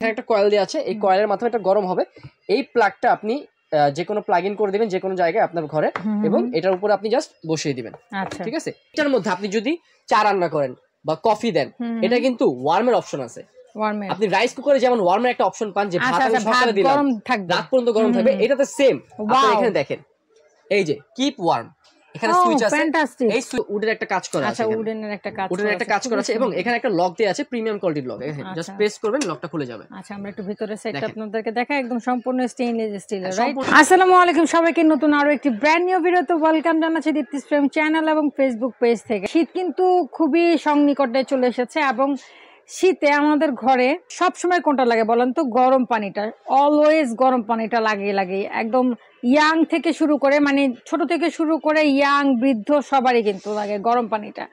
এখানে একটা কয়েল দেওয়া আছে, এই কয়েলের মাধ্যমে এটা গরম হবে। এই প্লাগটা আপনি যে কোনো প্লাগ ইন করে দিবেন যে কোনো জায়গায় আপনার ঘরে, এবং এটার উপরে আপনি জাস্ট বসিয়ে দিবেন। ঠিক আছে, এটার মধ্যে আপনি যদি চা রান্না করেন বা কফি দেন, এটা কিন্তু ওয়ার্মের অপশন আছে। আপনি রাইস কুকারে যেমন ওয়ার্মের একটা অপশন পান, যে ভাত আমি সকালে দিলাম রাত পর্যন্ত গরম থাকবে, এটাতে সেম। আপনি এখানে দেখেন, এই যে কিপ ওয়ার্ম, এখানে সুইচ আছে, এই উডের একটা কাজ করা আছে, উডেনের একটা কাজ করা আছে, এবং এখানে একটা লক দেয়া আছে, প্রিমিয়াম কোয়ালিটির লক। জাস্ট প্রেস করবেন, লকটা খুলে যাবে। আচ্ছা, আমরা একটু ভিতরে সেটটা আপনাদেরকে দেখাই, একদম সম্পূর্ণ স্টেইনলেস স্টিলের, রাইট? আসসালামু আলাইকুম সবাইকে, নতুন আরো একটি ব্র্যান্ড নিউ ভিডিওতে ওয়েলকাম জানাচ্ছি দীপ্তিস প্রেম চ্যানেল এবং ফেসবুক পেজ থেকে। শীত কিন্তু খুবই সন্নিকটে চলে এসেছে, এবং শীতে আমাদের ঘরে সব সময় কোনটা লাগে বলেন তো? গরম পানিটা, অলওয়েজ গরম পানিটা লাগে একদম ইয়াং থেকে শুরু করে, মানে ছোট থেকে শুরু করে ইয়াং বৃদ্ধ সবারই কিন্তু লাগে গরম পানিটা।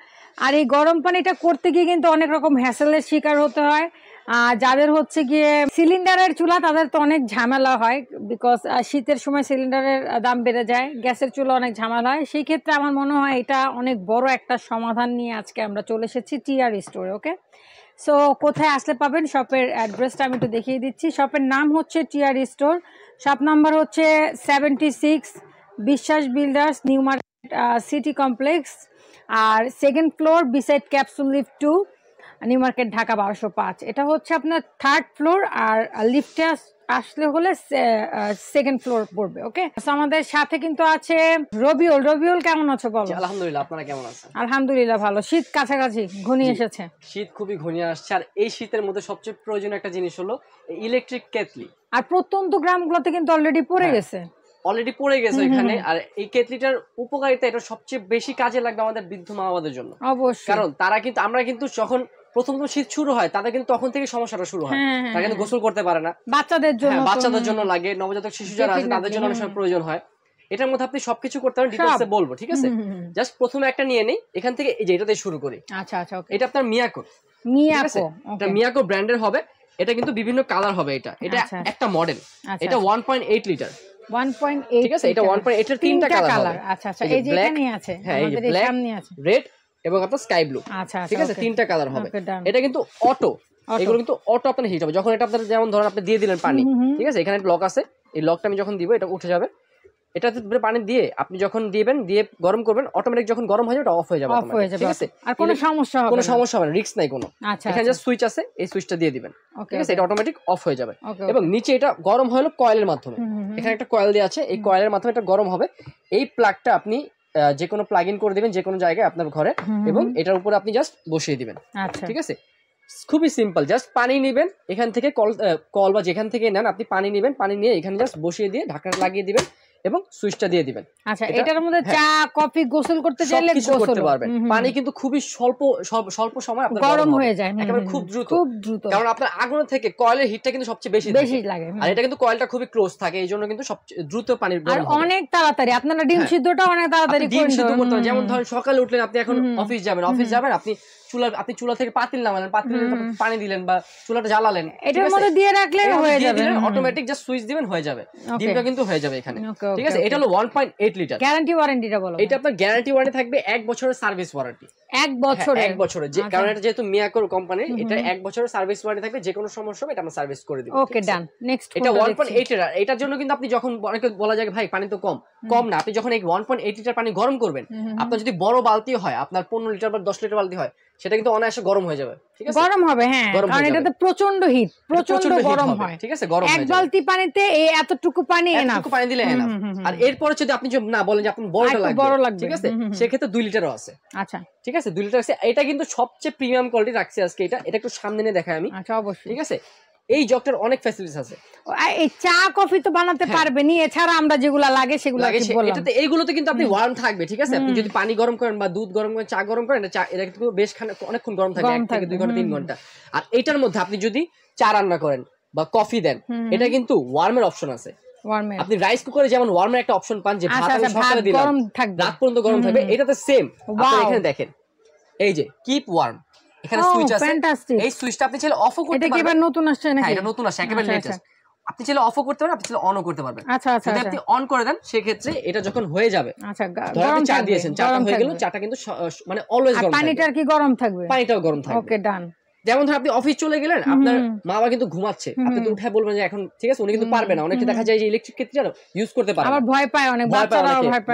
আর এই গরম পানিটা করতে গিয়ে কিন্তু অনেক রকম হ্যাসেলের শিকার হতে হয়। যাদের হচ্ছে গিয়ে সিলিন্ডারের চুলা, তাদের তো অনেক ঝামেলা হয়, বিকজ শীতের সময় সিলিন্ডারের দাম বেড়ে যায়, গ্যাসের চুলা অনেক ঝামেলা হয়। সেই ক্ষেত্রে আমার মনে হয় এটা অনেক বড় একটা সমাধান নিয়ে আজকে আমরা চলে এসেছি টিআর স্টোরে। ওকে, সো কোথায় আসলে পাবেন, শপের অ্যাড্রেসটা আমি একটু দেখিয়ে দিচ্ছি। শপের নাম হচ্ছে টিআর স্টোর, শপ নাম্বার হচ্ছে 76, Biswas builders, New Market City complex, আর second floor beside capsule lift 2, New Market, Dhaka 1205। এটা হচ্ছে আপনার থার্ড ফ্লোর, আর লিফটে আসলে হলে সেকেন্ড ফ্লোর পড়বে। ওকে, আমাদের সাথে কিন্তু আছে রবিউল। রবিউল, কেমন আছো বলো? আলহামদুলিল্লাহ, আপনারা কেমন আছেন? আলহামদুলিল্লাহ ভালো। শীত কাছাকাছি ঘনিয়ে এসেছে, শীত খুবই ঘনিয়ে আসছে, আর এই শীতের মধ্যে সবচেয়ে প্রয়োজনীয় একটা জিনিস হলো ইলেকট্রিক কেটলি। আর প্রত্যন্ত গ্রামগুলোতে কিন্তু অলরেডি পড়ে গেছে এখানে। আর এই কেটলিটার উপকারিতা, এটা সবচেয়ে বেশি কাজে লাগবে আমাদের বৃদ্ধ মা বাবাদের জন্য অবশ্যই, কারণ তারা কিন্তু, আমরা কিন্তু যখন প্রথম শীত শুরু হয়, তাদের কিন্তু তখন থেকে সমস্যাটা শুরু হয়। তারা কিন্তু গোসল করতে পারে না, বাচ্চাদের জন্য লাগে, নবজাতক শিশু যারা আছে তাদের জন্য অনেক সময় প্রয়োজন হয়। এটার মধ্যে আপনি সবকিছু করতে পারেন, ডিটেইলসে বলবো, ঠিক আছে? জাস্ট প্রথমে একটা নিয়ে নেই এখান থেকে, এই যে এটাতে শুরু করি। আচ্ছা আচ্ছা, ওকে। এটা আপনার মিয়াকো মিয়াকো ব্র্যান্ডের হবে। এটা কিন্তু বিভিন্ন কালার হবে। এটা একটা মডেল, এটা 1.8 লিটার, 1.8, ঠিক আছে? এটা 1.8 এর তিনটা কালার। আচ্ছা আচ্ছা, এই যে এখানে আছে, আমাদের এই সামনে আছে রেড এবং আপনার স্কাই ব্লু। আচ্ছা, ঠিক আছে, তিনটা কালার হবে। এটা কিন্তু অটো, এগুলো কিন্তু অটো আপনার হিট হবে যখন এটা আপনার, যেমন ধরেন আপনি দিয়ে দিলেন পানি, ঠিক আছে? এখানে লক আছে, এই লকটা আমি যখন দিব এটা উঠে যাবে। এটাতে পানি দিয়ে আপনি যখন দিবেন, দিয়ে গরম করবেন, অটোমেটিক যখন গরম হয়ে যাবে এটা অফ হয়ে যাবে, ঠিক আছে? আর কোনো সমস্যা হবে না, রিস্ক নাই কোনো। এখানে জাস্ট সুইচ আছে, এই সুইচটা দিয়ে দিবেন, ঠিক আছে? এটা অটোমেটিক অফ হয়ে যাবে। এবং নিচে এটা গরম হলো কয়েলের মাধ্যমে, এখানে একটা কয়েল দেওয়া আছে, এই কয়েলের মাধ্যমে এটা গরম হবে। এই প্লাগটা আপনি যে কোনো প্লাগ ইন করে দিবেন যে কোনো জায়গায় আপনার ঘরে, এবং এটার উপরে আপনি জাস্ট বসিয়ে দিবেন, ঠিক আছে? খুবই সিম্পল, জাস্ট পানি নেবেন এখান থেকে, কল বা যেখান থেকে নেন আপনি পানি নেবেন, পানি নিয়ে এখানে জাস্ট বসিয়ে দিয়ে ঢাকনা লাগিয়ে দিবেন এবং সুইচটা দিয়ে দিবেন। আচ্ছা, এটার মধ্যে চা কফি গোসল করতে চাইলে গোসল করতে পারবেন। পানি কিন্তু খুবই স্বল্প সময় আপনার গরম হয়ে যায়, একেবারে খুব দ্রুত, কারণ আপনার আগুন থেকে কয়েলের হিটটা কিন্তু সবচেয়ে বেশি লাগে, আর এটা কিন্তু কয়েলটা খুবই ক্লোজ থাকে, এইজন্য কিন্তু সবচেয়ে দ্রুত পানি গরম হয়, আর অনেক তাড়াতাড়ি। আপনারা ডিম সিদ্ধটা অনেক তাড়াতাড়ি করতে পারেন। যেমন ধরেন সকালে উঠলেন আপনি, এখন অফিস যাবেন, আপনি চুলা থেকে পাতিল নামালেন, পাতিলে পানি দিলেন বা চুলাটা জ্বালালেন, এটার মধ্যে দিয়ে রাখলে হয়ে যাবে, অটোমেটিক জাস্ট সুইচ দিবেন, হয়ে যাবে, ডিমটা কিন্তু হয়ে যাবে এখানে, ঠিক আছে? এটা হলো 1.8 লিটার। গ্যারান্টি ওয়ারেন্টিটা বলো। এটা আপনার গ্যারান্টি ওয়ারেন্টি থাকবে 1 বছরের সার্ভিস ওয়ারেন্টি। 1 বছরের, কারণ এটা যেহেতু মিয়াকোর কোম্পানি, এটা 1 বছরের সার্ভিস ওয়ারেন্টি থাকবে, যে কোনো সমস্যা হবে এটা আমরা সার্ভিস করে দিব। ওকে, ডান। নেক্সট, এটা 1.8 লিটার। এটার জন্য কিন্তু আপনি যখন, অনেকে বলা যায় ভাই পানি তো কম না, আপনি যখন এই 1.8 লিটার পানি গরম করবেন, আপনার যদি বড় বালতি হয়, আপনার 15 লিটার বা 10 লিটার বালতি হয়, সেটা কিন্তু অনায়াসে গরম হয়ে যাবে, ঠিক আছে? গরম হবে, হ্যাঁ, কারণ এটাতে প্রচন্ড হিট, প্রচন্ড গরম হয়, ঠিক আছে? গরম এক বালতি পানিতে এই এতটুকু পানি দিলে এনাফ। আর এরপরে যদি আপনি না বলেন যে আপনার বড় লাগবে, ঠিক আছে, সেক্ষেত্রে 2 লিটারও আছে। আচ্ছা, ঠিক আছে, 2 লিটার আছে। এটা কিন্তু সবচেয়ে প্রিমিয়াম কোয়ালিটি রাখছি আজকে। এটা একটু সামনে নিয়ে দেখাই আমি। আচ্ছা, অবশ্যই, ঠিক আছে? এই জগটার অনেক ফ্যাসিলিটিস আছে। এই চা কফি তো বানাতে পারবেনি, এছাড়া আমরা যেগুলো লাগে সেগুলো কি বললাম, এটাতে এইগুলোতে কিন্তু আপনি ওয়ার্ম থাকবে, ঠিক আছে? আপনি যদি পানি গরম করেন বা দুধ গরম করেন, চা গরম করেন, এটা কিন্তু বেশ অনেকক্ষণ গরম থাকে, 1 থেকে 2 ঘন্টা 3 ঘন্টা। আর এটার মধ্যে আপনি যদি চা রান্না করেন বা কফি দেন, এটা কিন্তু ওয়ার্মের অপশন আছে। আপনি রাইস কুকারে যেমন ওয়ার্মের একটা অপশন পান, যে ভাত আমি সকালে দিলাম রাত পর্যন্ত গরম থাকবে, এটাতে সেম। আপনি এখানে দেখেন, এই যে কিপ ওয়ার্ম, এখানে সুইচ আছে, এই সুইচটা আপনি চাইলে অফও করতে পারবেন। এটা কি এবার নতুন আসছে নাকি? হ্যাঁ, এটা নতুন আসছে, একেবারে লেটেস্ট। আপনি চাইলে অফও করতে পারবেন, আপনি চাইলে অনও করতে পারবেন। আচ্ছা আচ্ছা, যদি আপনি অন করে দেন, সেক্ষেত্রে এটা যখন হয়ে যাবে, আচ্ছা, গরম চা দিয়েছেন, চাটা হয়ে গেল, চাটা কিন্তু মানে অলওয়েজ গরম থাকবে। পানিটা কি গরম থাকবে? পানিটাও গরম থাকবে। ওকে, ডান। যেমন ধর আপনি অফিস চলে গেলেন, আপনার মা বাবা কিন্তু ঘুমাচ্ছে, আপনি তো উঠে বলবেন যে এখন ঠিক আছে, উনি কিন্তু পারবে না। অনেকে দেখা যায় যে ইলেকট্রিক কেটলি ইউজ করতে পারে, আবার ভয় পায় অনেক,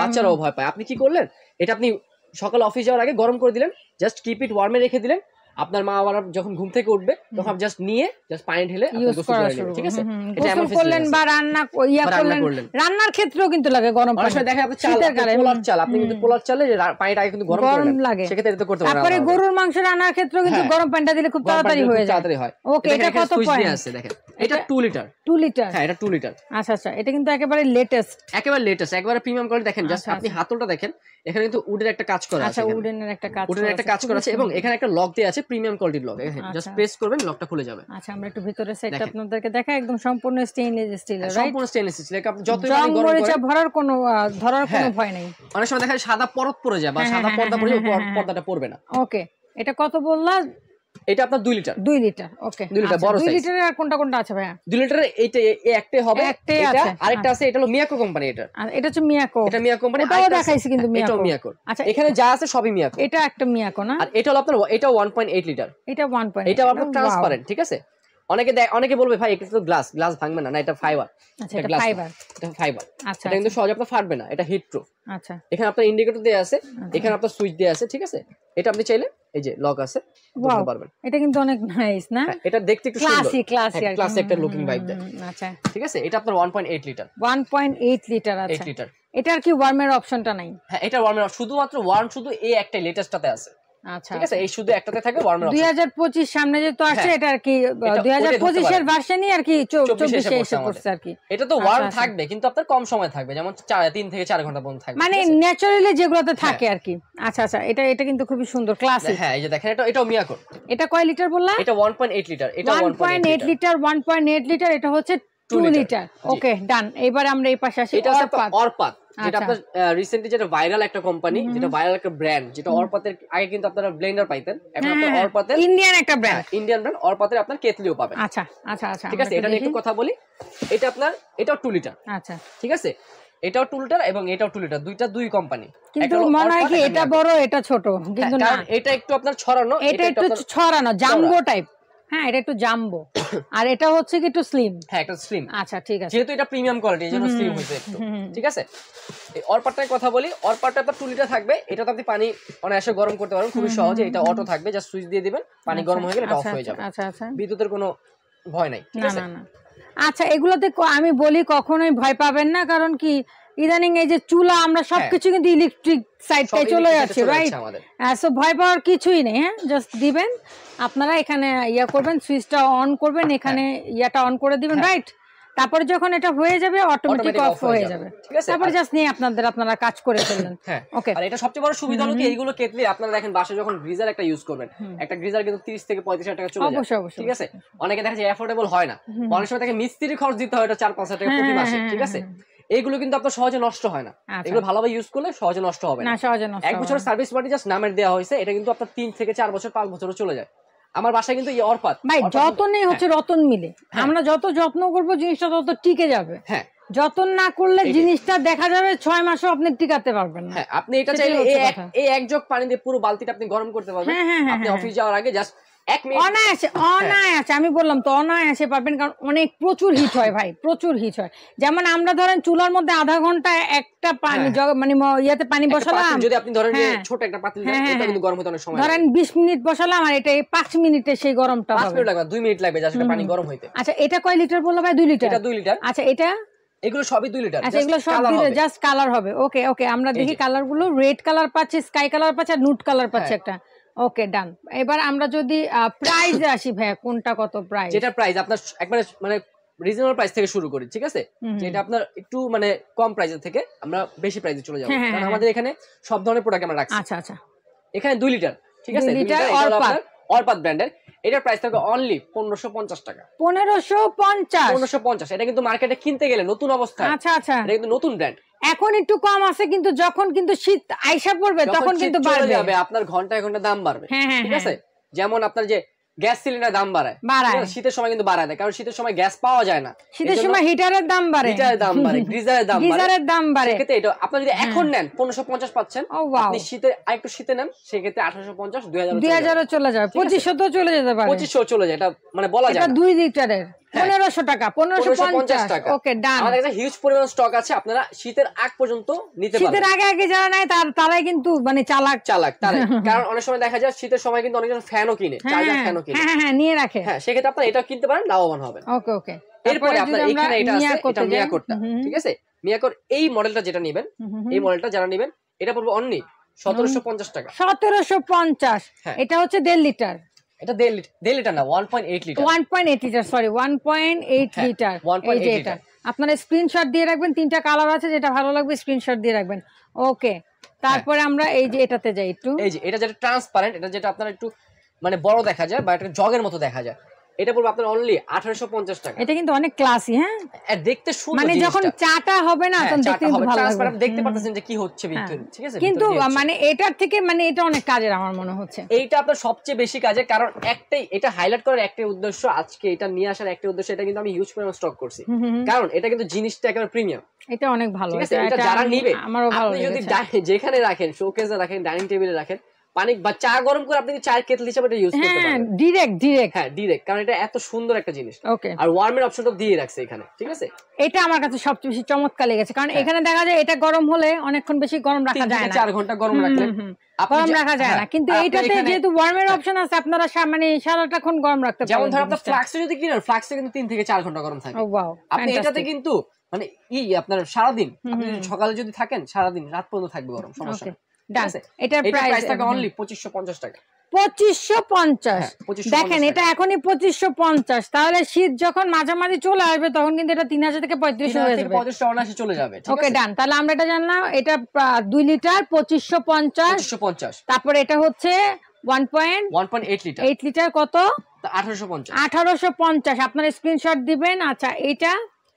বাচ্চারাও ভয় পায়। আপনি কি করলেন, এটা আপনি সকালে অফিস যাওয়ার আগে গরম করে দিলেন, জাস্ট কিপ ইট ওয়ার্মে রেখে দিলেন। আপনার মা বাবা যখন ঘুম থেকে উঠবে তখন জাস্ট নিয়ে জাস্ট পানি ঢেলে গোসল করে নেবেন, ঠিক আছে? এটা এমন করলেন বা রান্না করলেন, রান্নার ক্ষেত্রেও কিন্তু লাগে গরম পানি। অনেক সময় দেখা যাবে পোলার চাল, আপনি কিন্তু পোলার চালে পানিটা কিন্তু গরম লাগে, সেক্ষেত্রে এটা করতে পারেন। তারপরে গরুর মাংস রান্নার ক্ষেত্রেও কিন্তু গরম পানিটা দিলে খুব তাড়াতাড়ি হয়ে যায়, তাড়াতাড়ি হয়। ওকে, এটা কত পয়েন্ট আছে দেখেন, এটা 2 লিটার। 2 লিটার, হ্যাঁ এটা 2 লিটার। আচ্ছা আচ্ছা, এটা কিন্তু একেবারে লেটেস্ট, একেবারে প্রিমিয়াম কোয়ালিটি। দেখেন জাস্ট আপনি হাতলটা দেখেন, এখানে কিন্তু উডের একটা কাজ করা আছে। আচ্ছা, উডের একটা কাজ করা আছে এবং এখানে একটা লক দেয়া আছে, প্রিমিয়াম কোয়ালিটির লক। জাস্ট প্রেস করবেন, লকটা খুলে যাবে। আচ্ছা, আমরা একটু ভিতরে সেটটা আপনাদেরকে দেখাই। একদম সম্পূর্ণ স্টেইনলেস স্টিল, রাইট? সম্পূর্ণ স্টেইনলেস স্টিল। আপনি যতই পানি গরম করেন ধরার কোনো ভয় নেই। অনেক সময় দেখা যায় সাদা পরত পড়ে যায় বা সাদা পর্দা পড়ে যায়, পর্দাটা পড়বে না। ওকে, এটা কত বললা? এটা আপনার 2 লিটার। 2 লিটার, ওকে। 2 লিটার বড় সাইজ। 2 লিটারের আর কোনটা আছে ভাইয়া? 2 লিটারের এইটা একটাই হবে, এটা আরেকটা আছে, এটা হলো মিয়াকো কোম্পানি। এটা হচ্ছে মিয়াকো, এটা মিয়াকো কোম্পানি। এটাও দেখাইছি কিন্তু মিয়াকো, এটাও মিয়াকো। আচ্ছা, এখানে যা আছে সবই মিয়াকো। এটা একটা মিয়াকো না? আর এটা হলো আপনার, এটা 1.8 লিটার। এটা 1.8, এটা আপনার ট্রান্সপারেন্ট, ঠিক আছে? অনেকে বলবে ভাই এটা তো গ্লাস ভাঙবে না। না, এটা ফাইবার। আচ্ছা, এটা ফাইবার। আচ্ছা, এটা কিন্তু সহজে আপনার ফাটবে না, এটা হিট প্রুফ। আচ্ছা, এখানে আপনার ইন্ডিকেটর দেয়া আছে, এখানে আপনার সুইচ দেয়া আছে, ঠিক আছে? এটা আপনি চাইলে এই যে লক আছে, বলতে পারবেন। এটা কিন্তু অনেক নাইস না? এটা দেখতে একটু সুন্দর, ক্লাসি একটা লুকিং ভাইব দেয়। আচ্ছা, ঠিক আছে? এটা আপনার 1.8 লিটার। 1.8 লিটার। আচ্ছা, 8 লিটার। এটার কি ওয়ার্মের অপশনটা নাই? হ্যাঁ, এটা ওয়ার্মের শুধুমাত্র শুধু এই একটা লেটেস্টটাতে আছে। আচ্ছা, ঠিক আছে, এই শুধু একটাতে থাকে ওয়ার্মের অপশন। 2025 সামনে যে তো আসছে, এটা আর কি 2025 এর ভার্সনই আর কি 24 এ এসে পড়ছে আর কি। এটা তো ওয়ার্ম থাকবে, কিন্তু আপনার কম সময় থাকবে, যেমন 3 থেকে 4 ঘন্টা পর্যন্ত থাকবে, মানে ন্যাচারালি যেগুলোতে থাকে আর কি। আচ্ছা আচ্ছা, এটা কিন্তু খুবই সুন্দর, ক্লাসিক। হ্যাঁ, এই যে দেখেন, এটাও মিয়াকো। এটা কয় লিটার বললা? এটা 1.8 লিটার। এটা 1.8 লিটার। 1.8 লিটার, এটা হচ্ছে 2 লিটার। ওকে, ডান। এবারে আমরা এই পাশে আসি। এটা অরপাত, যেটা আপনার রিসেন্টলি যেটা ভাইরাল একটা কোম্পানি, যেটা ভাইরাল একটা ব্র্যান্ড, যেটা অরপাতের আগে কিন্তু আপনারা ব্লেন্ডার পাইতেন, এখন আপনারা অরপাতের ইন্ডিয়ান একটা ব্র্যান্ড, অরপাতের আপনার কেটলিও পাবেন। আচ্ছা আচ্ছা আচ্ছা, ঠিক আছে? এটা নিয়ে একটু কথা বলি। এটা আপনার, এটাও 2 লিটার। আচ্ছা, ঠিক আছে? এটাও 2 লিটার এবং এটাও 2 লিটার, দুই কোম্পানি। কিন্তু মনে হয় কি এটা বড় এটা ছোট, কিন্তু না, এটা একটু আপনার ছড়ানো, এটা একটু ছড়ানো জাম্বো টাইপ। হ্যাঁ, এটা একটু জাম্বো, আর এটা হচ্ছে কি একটু স্লিম। হ্যাঁ, একটা স্লিম। আচ্ছা, ঠিক আছে, যেহেতু এটা প্রিমিয়াম কোয়ালিটি এজন্য স্লিম হইছে একটু, ঠিক আছে? এই অরপাটার কথা বলি। অরপাটা আপনার 2 লিটার থাকবে। এটাতে আপনি পানি অনায়াসে গরম করতে পারবেন খুবই সহজে। এটা অটো থাকবে, জাস্ট সুইচ দিয়ে দিবেন, পানি গরম হয়ে গেলে এটা অফ হয়ে যাবে। আচ্ছা আচ্ছা, বিদ্যুতের কোনো ভয় নাই, ঠিক আছে? না। আচ্ছা, এগুলোতে আমি বলি কখনোই ভয় পাবেন না, কারণ কি ইদানিং এই যে চুলা, আমরা সবকিছু কিন্তু ইলেকট্রিক সাইডে চলে যাচ্ছে, রাইট? সো ভয় পাওয়ার কিছুই নেই। হ্যাঁ, জাস্ট দিবেন আপনারা, এখানে করবেন, সুইচটা অন করবেন, এখানে ইয়াটা অন করে দিবেন, রাইট? তারপরে যখন এটা হয়ে যাবে অটোমেটিক অফ হয়ে যাবে, ঠিক আছে? তারপর জাস্ট নিয়ে আপনারা কাজ করে ফেলবেন। হ্যাঁ, ওকে। আর এটা সবচেয়ে বড় সুবিধা হলো কি, এইগুলো কেটলি আপনারা দেখেন বাসায় যখন গ্রিজার একটা ইউজ করবেন, একটা গ্রিজার কিন্তু 30 থেকে 35 টাকা চলে যায়, অবশ্যই, ঠিক আছে? অনেকে দেখা যায় অ্যাফোর্ডেবল হয় না, অনেক সময় তাকে মিস্ত্রি খরচ দিতে হয়, এটা 4-5 টাকা প্রতি মাসে, ঠিক আছে? এইগুলো কিন্তু আপনার সহজে নষ্ট হয় না, এগুলো ভালোভাবে ইউজ করলে সহজে নষ্ট হবে না। এক বছরের সার্ভিস ওয়ারেন্টি জাস্ট নামের দেওয়া হয়েছে, এটা কিন্তু আপনার 3 থেকে 4 বছর 5 বছরও চলে যায়। আমার বাসায় কিন্তু এই অরপাত ভাই, যতনই হচ্ছে রতন মিলে, আমরা যত যত্ন করব জিনিসটা তত টিকে যাবে। হ্যাঁ, যত্ন না করলে জিনিসটা দেখা যাবে 6 মাসও আপনি টিকাতে পারবেন না। হ্যাঁ, আপনি এটা চাইলে এই এক জগ পানি দিয়ে পুরো বালতিটা আপনি গরম করতে পারবেন। আপনি অফিস যাওয়ার আগে জাস্ট 1 মিনিট অনায়াসে, আমি বললাম তো অনায়াসে পারবেন, কারণ অনেক প্রচুর হিট হয় ভাই, প্রচুর হিট হয়। যেমন আমরা ধরেন চুলার মধ্যে আধা ঘন্টা একটা পানি মানে ইয়াতে পানি বসালাম, যদি আপনি ধরেন ছোট একটা পাতিল দেন, এটা কিন্তু গরম হতে অনেক সময় লাগে। ধরেন 20 মিনিট বসালাম, আর এটা 5 মিনিটে সেই গরমটা হবে। 5 মিনিট লাগবে, 2 মিনিট লাগবে জাস্ট পানি গরম হইতে। আচ্ছা, এটা কয় লিটার বললো ভাই? 2 লিটার। এটা 2 লিটার। আচ্ছা, এটা এগুলো সবই 2 লিটার। আচ্ছা, এগুলো সব দিলে জাস্ট কালার হবে। ওকে ওকে, আমরা দেখি কালার গুলো। রেড কালার পাচ্ছি, স্কাই কালার পাচ্ছি, আর নুট কালার পাচ্ছি একটা। ওকে, ডান। এবার আমরা যদি প্রাইসে আসি ভাই, কোনটা কত প্রাইস? যেটা প্রাইস আপনার একবারে মানে রিজনেবল প্রাইস থেকে শুরু করি, ঠিক আছে? যেটা আপনার একটু মানে কম প্রাইসের থেকে আমরা বেশি প্রাইসে চলে যাব, কারণ আমাদের এখানে সব ধরনের প্রোডাক্ট আমরা রাখছি। আচ্ছা আচ্ছা, এখানে 2 লিটার, ঠিক আছে? 2 লিটার অরপাত ব্র্যান্ডের। এটার প্রাইস থাকবে অনলি 1550 টাকা। 1550। এটা কিন্তু মার্কেটে কিনতে গেলে নতুন অবস্থা। আচ্ছা আচ্ছা, এটা কিন্তু নতুন ব্র্যান্ড। এখন একটু কম আছে, কিন্তু যখন কিন্তু শীত আইসা পড়বে তখন কিন্তু বাড়বে, আপনার ঘন্টায় ঘন্টা দাম বাড়বে, ঠিক আছে? যেমন আপনার যে গ্যাস সিলিন্ডার দাম বাড়ায়, শীতের সময় কিন্তু বাড়ায় দেয়, কারণ শীতের সময় গ্যাস পাওয়া যায় না, শীতের সময় হিটারের দাম বাড়ে, গিজারের দাম বাড়ে। সেক্ষেত্রে এটা আপনি যদি এখন নেন 1550 পাচ্ছেন, আপনি শীতে আরেকটু শীতে নেন সেক্ষেত্রে 1850 2000 চলে যাবে, 2500 তো চলে যেতে পারে, 2500 চলে যায়, এটা মানে বলা যায় না। 2 লিটারের 1500 টাকা, 1550 টাকা। ওকে ডান। আমাদের কাছে হিউজ পরিমাণ স্টক আছে, আপনারা শীতের আগ পর্যন্ত নিতে পারবেন। শীতের আগে যারা নেয় তারাই কিন্তু মানে চালাক তারাই, কারণ অনেক সময় দেখা যায় শীতের সময় কিন্তু অনেকজন ফ্যানও কিনে, চার্জার ফ্যানও কিনে, হ্যাঁ নিয়ে রাখে, হ্যাঁ সেক্ষেত্রে আপনারা এটাও কিনতে পারেন, লাভবান হবেন। ওকে এরপরে আপনারা এখানে এটা আছে, এটা মিয়াকোরটা, ঠিক আছে? মিয়াকোর এই মডেলটা যেটা নেবেন, এই মডেলটা যারা নেবেন এটা পড়বে অনলি 1750 টাকা। 1750। এটা হচ্ছে 1.5 লিটার, এটা 1.5 লিটার না, 1.8 লিটার, 1.8 লিটার, সরি 1.8 লিটার। এই যে এটা আপনারা স্ক্রিনশট দিয়ে রাখবেন, 3টা কালার আছে, যেটা ভালো লাগবে স্ক্রিনশট দিয়ে রাখবেন। ওকে, তারপরে আমরা এই যে এটাতে যাই একটু, এই যে এটা যেটা ট্রান্সপারেন্ট, এটা যেটা আপনারা একটু মানে বড় দেখা যায় বা একটা জগের মতো দেখা যায়, এটা পড়বে আপনার অনলি 1850 টাকা। এটা কিন্তু অনেক ক্লাসি, হ্যাঁ দেখতে সুন্দর, মানে যখন চাটা হবে না তখন দেখতে ভালো লাগবে, আপনি দেখতে পাচ্ছেন যে কি হচ্ছে ভিতরে, ঠিক আছে? কিন্তু মানে এটার থেকে মানে এটা অনেক কাজের আমার মনে হচ্ছে, এইটা আপনার সবচেয়ে বেশি কাজে, কারণ একটাই এটা হাইলাইট করার একটাই উদ্দেশ্য, আজকে এটা নিয়ে আসার একটাই উদ্দেশ্য, এটা কিন্তু আমি ইউজ পরিমাণ স্টক করছি, কারণ এটা কিন্তু জিনিসটা একেবারে প্রিমিয়াম, এটা অনেক ভালো, ঠিক আছে? এটা যারা নিবে, আপনি যদি যেখানে রাখেন, শোকেসে রাখেন, ডাইনিং টেবিলে রাখেন, পানি বা চা গরম করে আপনি চায়ের কেটল হিসেবে এটা ইউজ করতে পারেন, ডিরেক্ট, কারণ এটা এত সুন্দর একটা জিনিস। আর ওয়ার্মের অপশনটা দিয়ে রাখছে এখানে, ঠিক আছে? এটা আমার কাছে সবচেয়ে বেশি চমৎকার লেগেছে, কারণ এখানে দেখা যায় এটা গরম হলে অনেকক্ষণ বেশি গরম রাখা যায় না, 4 ঘন্টা গরম রাখলেন গরম রাখা যায় না, কিন্তু এইটাতে যেহেতু ওয়ার্মের অপশন আছে আপনারা মানে সারাটাক্ষণ গরম রাখতে পারবেন। যেমন ধর আপনার ফ্লাক্সে যদি কিনেন, ফ্লাক্সে কিন্তু 3 থেকে 4 ঘন্টা গরম থাকে। আপনি এটাতে কিন্তু মানে আপনার সারাদিন, আপনি সকালে যদি থাকেন সারাদিন রাত পর্যন্ত থাকবে গরম, সমস্যা নেই। এটার প্রাইস থাকে অনলি 2550 টাকা। 2550। দেখেন এটা এখনই 2550, তাহলে শীত যখন মাঝামাঝি চলে আসবে তখন কিন্তু এটা 3000 থেকে 3500 হয়ে যাবে, 3500 চলে যাবে। ওকে ডান। তাহলে আমরা এটা জানলাম, এটা 2 লিটার 2550। তারপর এটা হচ্ছে 1.8 লিটার, 8 লিটার কত? 1850। আপনারা স্ক্রিনশট দিবেন। আচ্ছা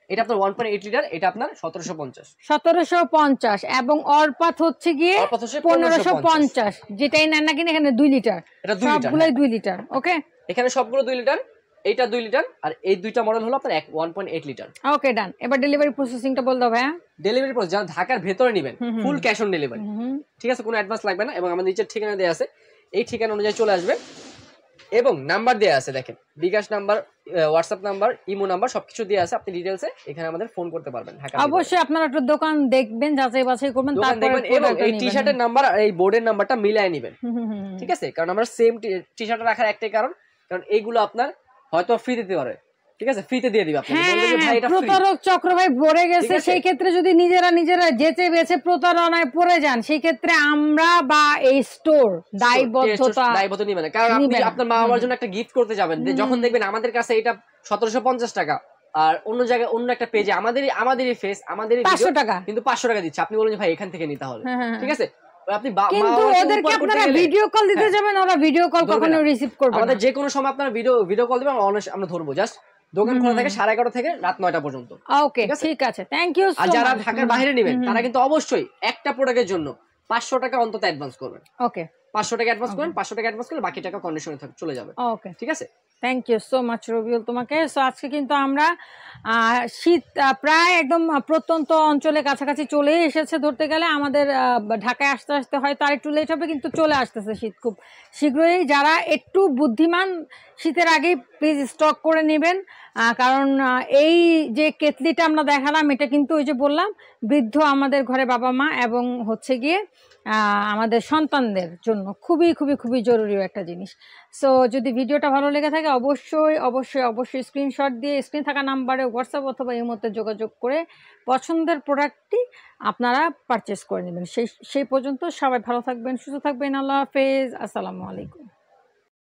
এটা আপনার 1.8 লিটার, এটা আপনার 1750 এবং অরপাত হচ্ছে গিয়ে 1550, যেটাই নেন না কিনা এখানে 2 লিটার, সবগুলোই 2 লিটার। ওকে, এখানে সবগুলো 2 লিটার, এইটা 2 লিটার, আর এই দুইটা মডেল হলো আপনার 1.8 লিটার। ওকে ডান। এবার ডেলিভারি প্রসেসিংটা বল দাও ভাইয়া। ডেলিভারি প্রসেস যারা ঢাকার ভেতরে নেবেন, ফুল ক্যাশ অন ডেলিভারি, ঠিক আছে? কোনো অ্যাডভান্স লাগবে না, এবং আমাদের নিচের ঠিকানা দেয়া আছে, এই ঠিকানা অনুযায়ী চলে আসবে, এবং নাম্বার দেয়া আছে, দেখেন bKash number, WhatsApp number, imo number সবকিছু দেয়া আছে, আপনি ডিটেইলসে এখানে আমাদের ফোন করতে পারবেন। অবশ্যই আপনারা একটু দোকান দেখবেন, যাচাই বাছাই করবেন, তারপরে এবং এই টি-শার্টের নাম্বার আর এই বোর্ডের নাম্বারটা মিলায় নেবেন, ঠিক আছে? কারণ আমরা সেম টি-শার্ট রাখার একটাই কারণ এইগুলো আপনার হয়তো ফ্রি দিতে পারে, ঠিক আছে? ফ্রিতে দিয়ে দিবে, আপনি বলবেন যে ভাই এটা ফ্রি। প্রতারক চক্র ভাই ভরে গেছে, সেই ক্ষেত্রে যদি নিজেরা যেচে বেছে প্রতারণায় পড়ে যান, সেই ক্ষেত্রে আমরা বা এই স্টোর দায়বদ্ধতা নিবে না, কারণ আপনি আপনার মা বাবার জন্য একটা গিফট করতে যাবেন, যখন দেখবেন আমাদের কাছে এটা 1750 টাকা, আর অন্য জায়গায় অন্য একটা পেজে আমাদেরই ফেস, আমাদেরই 500 টাকা, কিন্তু 500 টাকা দিচ্ছে, আপনি বলেন ভাই এখান থেকে নিতে হবে, ঠিক আছে? আপনি কিন্তু ওদেরকে আপনারা ভিডিও কল দিতে যাবেন, ওরা ভিডিও কল কখনো রিসিভ করবে না। আমাদের যে কোনো সময় আপনারা ভিডিও কল দিবেন, আমরা ধরবো, জাস্ট দোকান খোলা থাকে 11:30 থেকে রাত 9টা পর্যন্ত। ওকে ঠিক আছে, থ্যাংক ইউ। আর যারা ঢাকার বাইরে নেবেন তারা কিন্তু অবশ্যই একটা প্রোডাক্টের জন্য 500 টাকা অন্তত অ্যাডভান্স করবেন। ওকে 500 টাকা অ্যাডভান্স করেন, 500 টাকা অ্যাডভান্স করলে বাকি টাকা কন্ডিশনে চলে যাবে। ওকে ঠিক আছে, thank you so much Rabiul তোমাকে। সো আজকে কিন্তু আমরা শীত প্রায় একদম প্রত্যন্ত অঞ্চলের কাছাকাছি চলে এসেছে, ধরতে গেলে আমাদের ঢাকায় আসতে আসতে হয়তো আরেকটু লেট হবে, কিন্তু চলে আসতেছে শীত খুব শীঘ্রই। যারা একটু বুদ্ধিমান শীতের আগেই প্লিজ স্টক করে নেবেন, কারণ এই যে কেতলিটা আমরা দেখালাম এটা কিন্তু ওই যে বললাম বৃদ্ধ আমাদের ঘরে বাবা মা এবং হচ্ছে গিয়ে আমাদের সন্তানদের জন্য খুবই খুবই খুবই জরুরি একটা জিনিস। সো যদি ভিডিওটা ভালো লেগে থাকে অবশ্যই অবশ্যই অবশ্যই স্ক্রিনশট দিয়ে স্ক্রিন থাকা নাম্বারে হোয়াটসঅ্যাপ অথবা এই মধ্যে যোগাযোগ করে পছন্দের প্রোডাক্টটি আপনারা পারচেস করে নেবেন। সেই পর্যন্ত সবাই ভালো থাকবেন, সুস্থ থাকবেন। আল্লাহ হাফেজ, আসসালামু আলাইকুম।